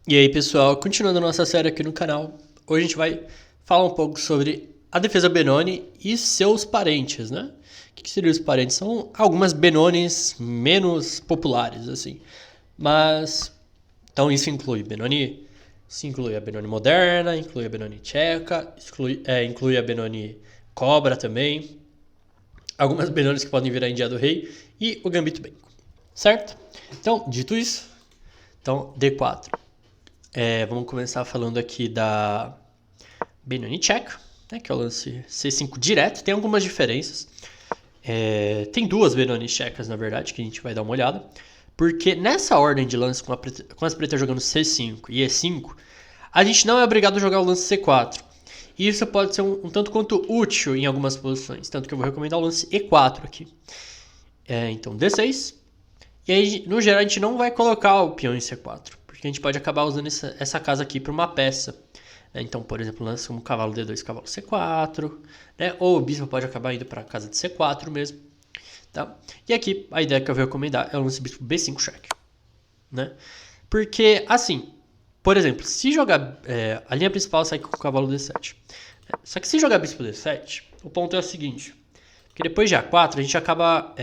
E aí, pessoal, continuando a nossa série aqui no canal, hoje a gente vai falar um pouco sobre a defesa Benoni e seus parentes, né? O que seriam os parentes? São algumas Benonis menos populares, assim. Mas, então isso inclui Benoni, isso inclui a Benoni moderna, inclui a Benoni tcheca, inclui a Benoni cobra também, algumas Benonis que podem virar Índia do Rei e o Gambito Benko, certo? Então, dito isso, então D4. Vamos começar falando aqui da Benoni Check, né, que é o lance C5 direto. Tem algumas diferenças. Tem duas Benoni checas, na verdade, que a gente vai dar uma olhada. Porque nessa ordem de lance, com as pretas jogando C5 e E5, a gente não é obrigado a jogar o lance C4. E isso pode ser um tanto quanto útil em algumas posições. Tanto que eu vou recomendar o lance E4 aqui. Então D6. E aí, no geral, a gente não vai colocar o peão em C4. Porque a gente pode acabar usando essa casa aqui para uma peça. Então, por exemplo, lança como cavalo D2, cavalo C4, né? Ou o bispo pode acabar indo para a casa de C4 mesmo. Tá? E aqui, a ideia que eu vou recomendar é o lance bispo B5 check. Né? Porque, assim, por exemplo, se jogar... a linha principal sai com o cavalo D7. Só que se jogar bispo D7, o ponto é o seguinte. Porque depois de A4, a gente acaba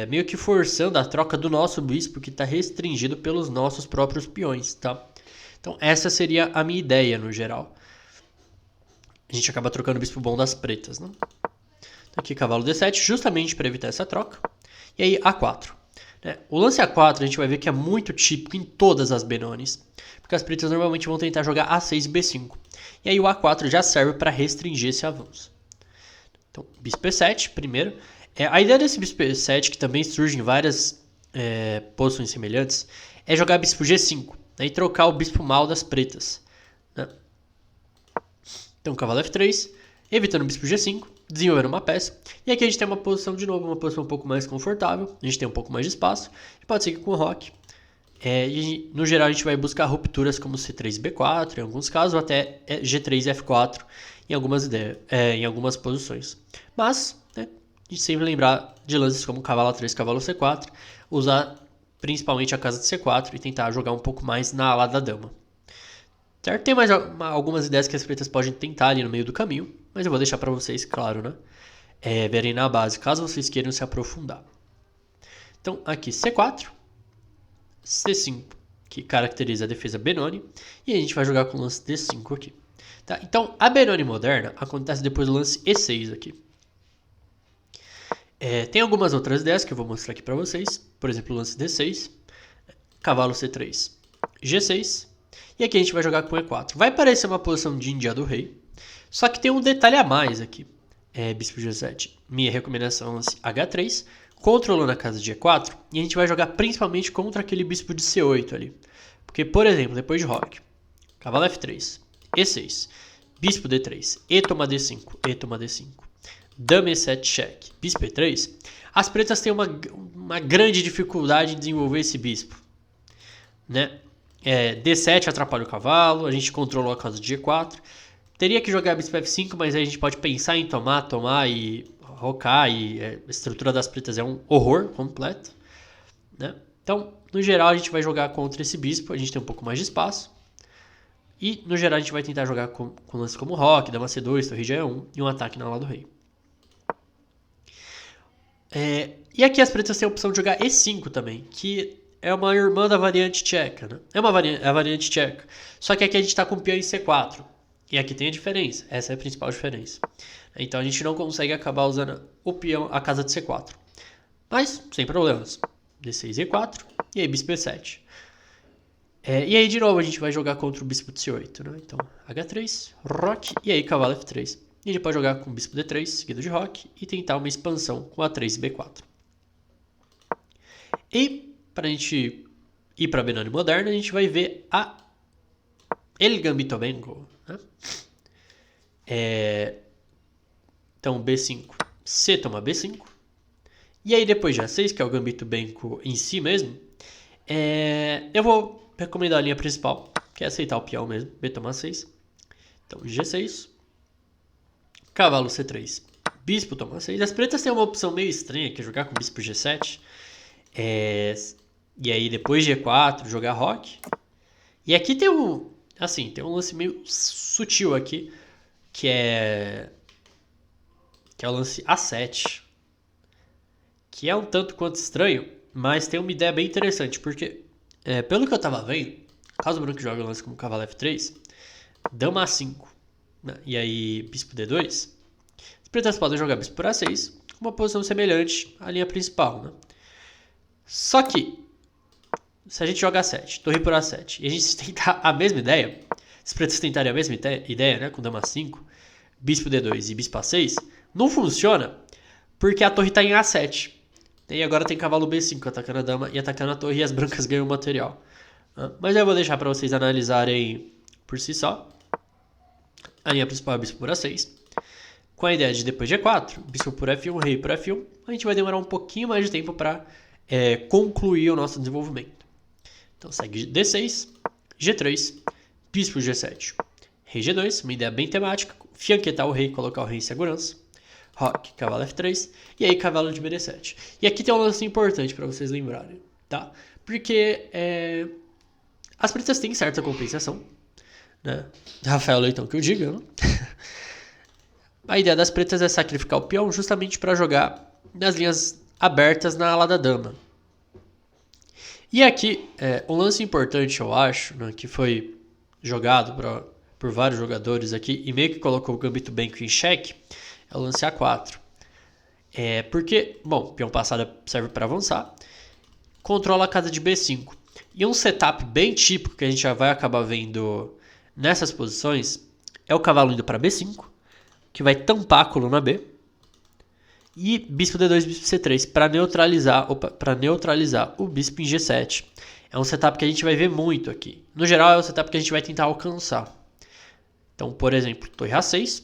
meio que forçando a troca do nosso bispo, que está restringido pelos nossos próprios peões, tá? Então, essa seria a minha ideia, no geral. A gente acaba trocando o bispo bom das pretas, né? Então, aqui, cavalo D7, justamente para evitar essa troca. E aí, A4. O lance A4 a gente vai ver que é muito típico em todas as Benonis, porque as pretas normalmente vão tentar jogar A6 e B5. E aí o A4 já serve para restringir esse avanço. Então, bispo E7 primeiro. A ideia desse bispo E7, que também surge em várias posições semelhantes, é jogar bispo G5, né, e trocar o bispo mal das pretas. Né? Então, cavalo F3, evitando o bispo G5, desenvolvendo uma peça. E aqui a gente tem uma posição, de novo, uma posição um pouco mais confortável. A gente tem um pouco mais de espaço. E pode seguir com o roque. E no geral a gente vai buscar rupturas como C3 e B4, em alguns casos, ou até G3 e F4 em algumas posições. Mas, né, a gente sempre lembrar de lances como cavalo A3, cavalo C4, usar principalmente a casa de C4 e tentar jogar um pouco mais na ala da dama. Certo? Tem mais algumas ideias que as pretas podem tentar ali no meio do caminho, mas eu vou deixar para vocês, claro, né? Verem na base, caso vocês queiram se aprofundar. Então, aqui C4, C5, que caracteriza a defesa Benoni, e a gente vai jogar com o lance D5 aqui. Tá? Então, a Benoni moderna acontece depois do lance E6 aqui. Tem algumas outras ideias que eu vou mostrar aqui para vocês. Por exemplo, o lance D6, cavalo C3, G6, e aqui a gente vai jogar com E4. Vai parecer uma posição de Índia do rei, só que tem um detalhe a mais aqui. Bispo G7, minha recomendação é lance H3, controlando a casa de E4, e a gente vai jogar principalmente contra aquele bispo de C8 ali. Porque, por exemplo, depois de roque, cavalo F3, E6, bispo D3, E toma D5, E toma D5, dama E7 check, bispo E3, as pretas têm uma grande dificuldade em desenvolver esse bispo. Né? D7 atrapalha o cavalo, a gente controlou a casa de G4. Teria que jogar bispo F5, mas aí a gente pode pensar em tomar e rocar. E a estrutura das pretas é um horror completo. Né? Então, no geral, a gente vai jogar contra esse bispo. A gente tem um pouco mais de espaço. E, no geral, a gente vai tentar jogar com lances como roque, dama C2, torre G1 e um ataque na ala do rei. E aqui as pretas têm a opção de jogar E5 também, que é uma irmã da variante tcheca, né? É a variante tcheca. Só que aqui a gente está com o peão em C4. E aqui tem a diferença. Essa é a principal diferença. Então a gente não consegue acabar usando o peão, a casa de C4. Mas, sem problemas. D6 e E4. E aí bispo E7. E aí, de novo, a gente vai jogar contra o bispo de C8, né? Então, H3, roque, e aí cavalo F3. E a gente pode jogar com o bispo D3, seguido de roque, e tentar uma expansão com A3 e B4. E, para a gente ir para a Benoni moderna, a gente vai ver El Gambito Benko. Né? Então, B5, C toma B5. E aí, depois de A6, que é o Gambito Benko em si mesmo, eu vou recomendar a linha principal, que é aceitar o peão mesmo, B toma 6. Então, G6, cavalo C3, bispo toma 6. As pretas têm uma opção meio estranha, que é jogar com bispo G7. E aí, depois de E4, jogar roque. E aqui tem um lance meio sutil aqui, que é o lance A7, que é um tanto quanto estranho, mas tem uma ideia bem interessante, porque pelo que eu tava vendo, caso o branco jogue o lance como cavalo F3, dama A5, né? E aí bispo D2, as pretas podem jogar bispo por A6, uma posição semelhante à linha principal, né? Só que, se a gente joga A7, torre por A7, e a gente tentar a mesma ideia, se os pretos tentarem a mesma ideia, né, com dama A5, bispo D2 e bispo A6, não funciona, porque a torre está em A7. E agora tem cavalo B5 atacando a dama e atacando a torre, e as brancas ganham o material. Mas eu vou deixar para vocês analisarem por si só. A linha principal é bispo por A6. Com a ideia de depois de G4, bispo por F1, rei por F1, a gente vai demorar um pouquinho mais de tempo para concluir o nosso desenvolvimento. Então segue D6, G3, bispo G7, rei G2, uma ideia bem temática, fianquetar o rei, colocar o rei em segurança, roque, cavalo F3, e aí cavalo de BD7. E aqui tem um lance importante para vocês lembrarem, tá? Porque as pretas têm certa compensação, né? Rafael Leitão que eu diga, né? A ideia das pretas é sacrificar o peão justamente para jogar nas linhas abertas na ala da dama. E aqui, um lance importante, eu acho, né, que foi jogado por vários jogadores aqui e meio que colocou o Gambito Banco em xeque, é o lance A4. Porque, bom, peão passado serve para avançar, controla a casa de B5. E um setup bem típico que a gente já vai acabar vendo nessas posições é o cavalo indo para B5, que vai tampar a coluna B, e bispo D2, bispo C3 para neutralizar o bispo em G7. É um setup que a gente vai ver muito aqui. No geral, é o setup que a gente vai tentar alcançar. Então, por exemplo, torre A6.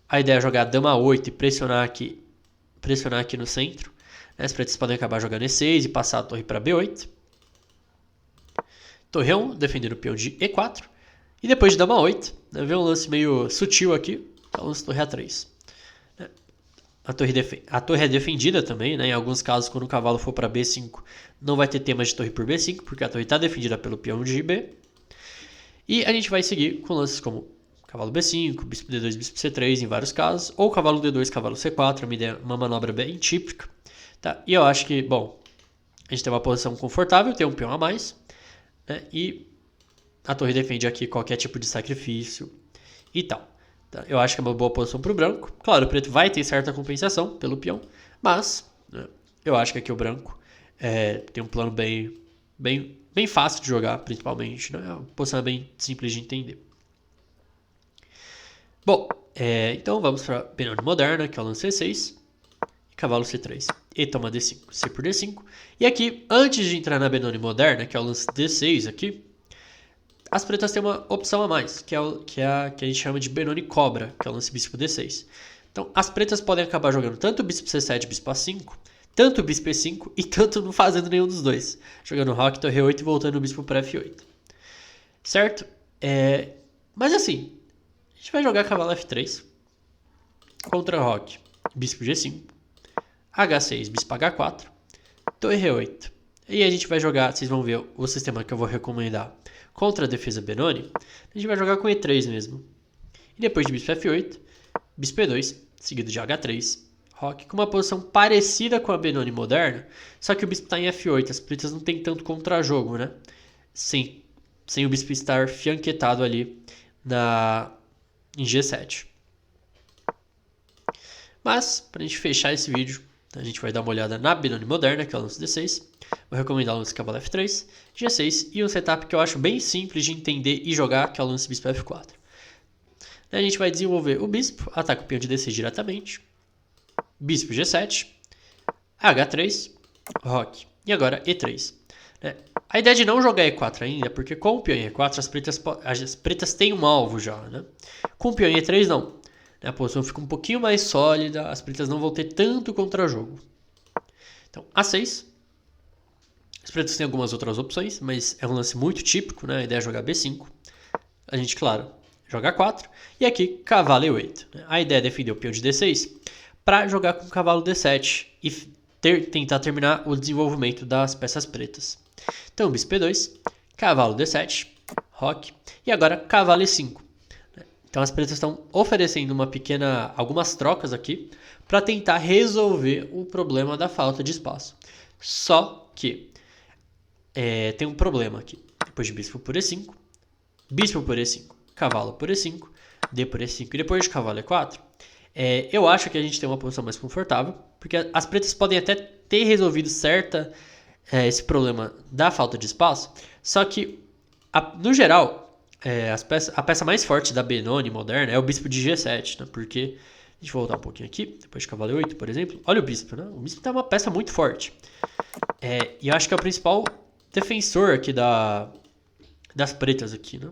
A ideia é jogar dama A8 e pressionar aqui no centro. As pretas podem acabar jogando E6 e passar a torre para B8. Torre A1, defendendo o peão de E4. E depois de dama A8, né, vê um lance meio sutil aqui, que é o lance torre A3. A torre é defendida também, né? Em alguns casos, quando o cavalo for para B5, não vai ter tema de torre por B5, porque a torre está defendida pelo peão de B. E a gente vai seguir com lances como cavalo B5, bispo D2, bispo C3 em vários casos, ou cavalo D2, cavalo C4, uma manobra bem típica. Tá? E eu acho que, bom, a gente tem uma posição confortável, tem um peão a mais, né? E a torre defende aqui qualquer tipo de sacrifício e tal. Eu acho que é uma boa posição para o branco. Claro, o preto vai ter certa compensação pelo peão, mas, né, eu acho que aqui o branco tem um plano bem fácil de jogar, principalmente. Né? É uma posição bem simples de entender. Bom, então vamos para a Benoni moderna, que é o lance C6, e cavalo C3, e toma D5, C por D5. E aqui, antes de entrar na Benoni moderna, que é o lance D6 aqui, as pretas têm uma opção a mais, que a gente chama de Benoni cobra, que é o lance bispo D6. Então, as pretas podem acabar jogando tanto bispo C7 e bispo A5, tanto bispo E5 e tanto não fazendo nenhum dos dois. Jogando roque, torre 8 e voltando o bispo para F8. Certo? Mas assim, a gente vai jogar cavalo F3 contra roque, bispo G5, H6, bispo H4, torre E8. E a gente vai jogar, vocês vão ver o sistema que eu vou recomendar contra a defesa Benoni, a gente vai jogar com E3 mesmo. E depois de bispo F8, bispo E2, seguido de H3, roque, com uma posição parecida com a Benoni moderna, só que o bispo está em F8, as pretas não tem tanto contra-jogo, né? Sem o bispo estar fianquetado ali em G7. Mas, para a gente fechar esse vídeo, a gente vai dar uma olhada na Benoni moderna, que é o lance D6. Vou recomendar o lance cavalo F3, G6 e um setup que eu acho bem simples de entender e jogar, que é o lance bispo F4. A gente vai desenvolver o bispo, ataca o peão de D6 diretamente, bispo G7, H3, roque, e agora E3. A ideia de não jogar E4 ainda é porque com o peão em E4 as pretas têm um alvo já, né? Com o peão em E3 não. A posição fica um pouquinho mais sólida, as pretas não vão ter tanto contra-jogo. Então, A6. Os pretos têm algumas outras opções, mas é um lance muito típico, né? A ideia é jogar B5. A gente, claro, joga A4. E aqui, cavalo E8. A ideia é defender o peão de D6 para jogar com o cavalo D7 e tentar terminar o desenvolvimento das peças pretas. Então, bispo E2, cavalo D7, roque, e agora cavalo E5. Então as pretas estão oferecendo algumas trocas aqui para tentar resolver o problema da falta de espaço. Só que tem um problema aqui. Depois de bispo por E5, bispo por E5, cavalo por E5, D por E5 e depois de cavalo E4, eu acho que a gente tem uma posição mais confortável, porque as pretas podem até ter resolvido esse problema da falta de espaço, só que, no geral, a peça mais forte da Benoni moderna é o bispo de G7, né? Porque, deixa eu voltar um pouquinho aqui, depois de cavalo E8, por exemplo, olha o bispo, né? O bispo tá uma peça muito forte. E eu acho que é o principal defensor aqui das pretas aqui, né?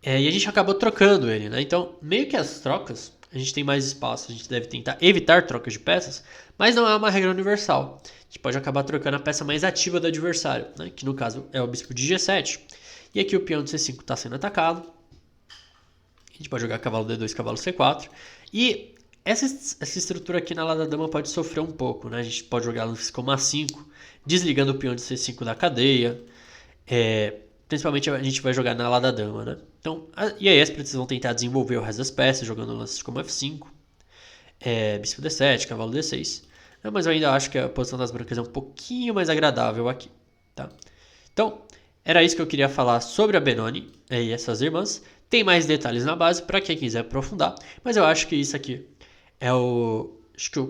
E a gente acabou trocando ele, né? Então, meio que as trocas, a gente tem mais espaço, a gente deve tentar evitar trocas de peças, mas não é uma regra universal. A gente pode acabar trocando a peça mais ativa do adversário, né? Que no caso é o bispo de G7. E aqui o peão de C5 está sendo atacado. A gente pode jogar cavalo D2, cavalo C4. E essa estrutura aqui na ala da dama pode sofrer um pouco, né? A gente pode jogar ela como A5, desligando o peão de C5 da cadeia. Principalmente a gente vai jogar na ala da dama, né? Então, e aí as pretas vão tentar desenvolver o resto das peças, jogando lances como F5, bispo D7, cavalo D6. Mas eu ainda acho que a posição das brancas é um pouquinho mais agradável aqui, tá? Então, era isso que eu queria falar sobre a Benoni e essas irmãs. Tem mais detalhes na base para quem quiser aprofundar, mas eu acho que isso aqui é o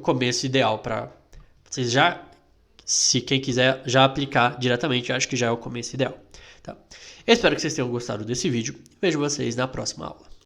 começo ideal para vocês se quem quiser já aplicar diretamente, eu acho que já é o começo ideal. Tá? Eu espero que vocês tenham gostado desse vídeo. Vejo vocês na próxima aula.